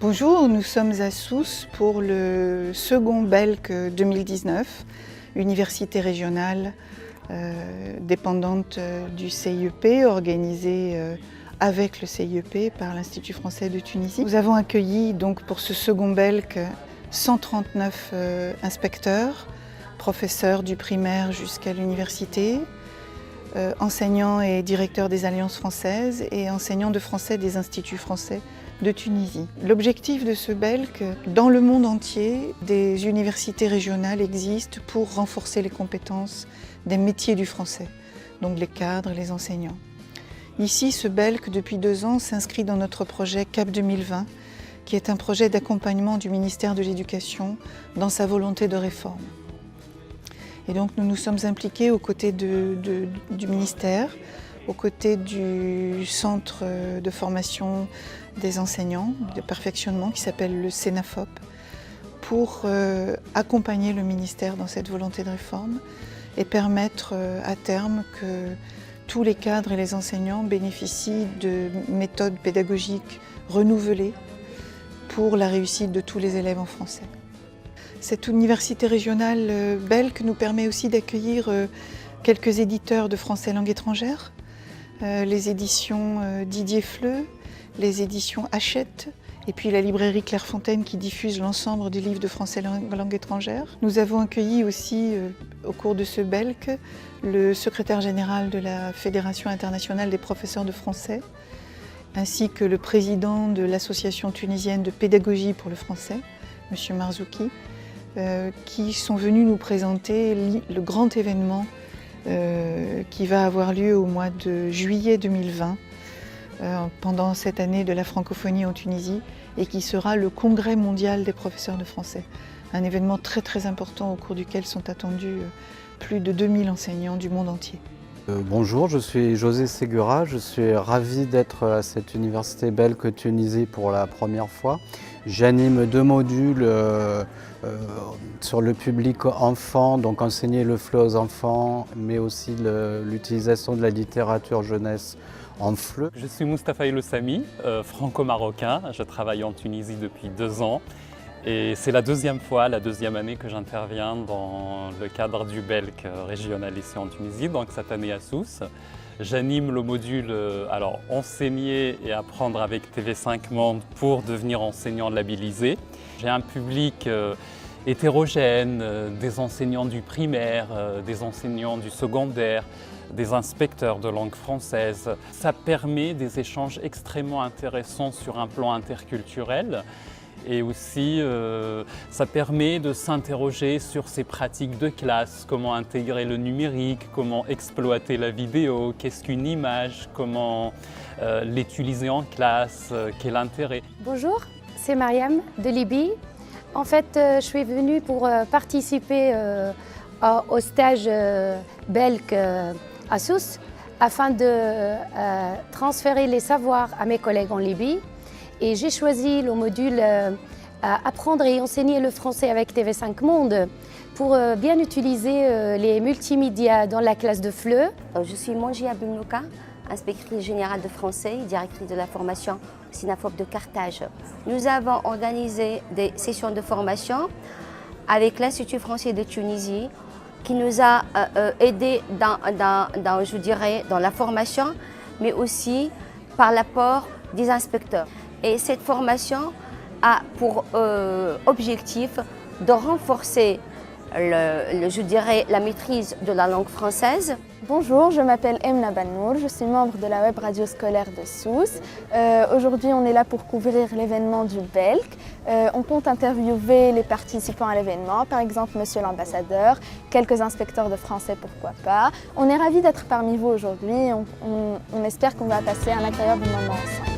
Bonjour, nous sommes à Sousse pour le second Belk 2019, université régionale dépendante du CIEP, organisée avec le CIEP par l'Institut français de Tunisie. Nous avons accueilli donc pour ce second Belk 139 inspecteurs, professeurs du primaire jusqu'à l'université, enseignants et directeurs des alliances françaises et enseignants de français des instituts français de Tunisie. L'objectif de ce Belk, dans le monde entier, des universités régionales existent pour renforcer les compétences des métiers du français, donc les cadres et les enseignants. Ici, ce Belk, depuis 2 ans, s'inscrit dans notre projet CAP 2020, qui est un projet d'accompagnement du ministère de l'Éducation dans sa volonté de réforme. Et donc nous nous sommes impliqués aux côtés du ministère, aux côtés du centre de formation des enseignants, de perfectionnement qui s'appelle le CENAFOP, pour accompagner le ministère dans cette volonté de réforme et permettre à terme que tous les cadres et les enseignants bénéficient de méthodes pédagogiques renouvelées pour la réussite de tous les élèves en français. Cette université régionale Belk nous permet aussi d'accueillir quelques éditeurs de français langue étrangère, les éditions Didier Fleu, les éditions Hachette et puis la librairie Clairefontaine qui diffuse l'ensemble des livres de français langue étrangère. Nous avons accueilli aussi au cours de ce Belk le secrétaire général de la Fédération internationale des professeurs de français ainsi que le président de l'association tunisienne de pédagogie pour le français, M. Marzouki, qui sont venus nous présenter le grand événement qui va avoir lieu au mois de juillet 2020 pendant cette année de la francophonie en Tunisie et qui sera le congrès mondial des professeurs de français. Un événement très important au cours duquel sont attendus plus de 2000 enseignants du monde entier. Bonjour, je suis José Segura, je suis ravi d'être à cette université Belk Tunisie pour la première fois. J'anime 2 modules sur le public enfant, donc enseigner le FLE aux enfants, mais aussi l'utilisation de la littérature jeunesse en FLE. Je suis Moustapha El-Sami, franco-marocain. Je travaille en Tunisie depuis 2 ans. Et c'est la 2e fois, la 2e année que j'interviens dans le cadre du Belk régional ici en Tunisie, donc cette année à Sousse. J'anime le module enseigner et apprendre avec TV5 Monde pour devenir enseignant labellisé. J'ai un public hétérogène, des enseignants du primaire, des enseignants du secondaire, des inspecteurs de langue française. Ça permet des échanges extrêmement intéressants sur un plan interculturel. Et aussi, ça permet de s'interroger sur ces pratiques de classe, comment intégrer le numérique, comment exploiter la vidéo, qu'est-ce qu'une image, comment l'utiliser en classe, quel intérêt. Bonjour, c'est Mariam de Libye. En fait, je suis venue pour participer au stage Belk à Sousse afin de transférer les savoirs à mes collègues en Libye. Et j'ai choisi le module Apprendre et enseigner le français avec TV5 Monde pour bien utiliser les multimédias dans la classe de FLE. Je suis Mongia Benouka, inspectrice générale de français et directrice de la formation au CENAFOP de Carthage. Nous avons organisé des sessions de formation avec l'Institut français de Tunisie qui nous a aidés dans la formation, mais aussi par l'apport des inspecteurs. Et cette formation a pour objectif de renforcer la maîtrise de la langue française. Bonjour, je m'appelle Emna Bannour, je suis membre de la web radio scolaire de Sousse. Aujourd'hui, on est là pour couvrir l'événement du Belk. On compte interviewer les participants à l'événement, par exemple Monsieur l'ambassadeur, quelques inspecteurs de français, pourquoi pas. On est ravis d'être parmi vous aujourd'hui. On espère qu'on va passer un agréable moment ensemble.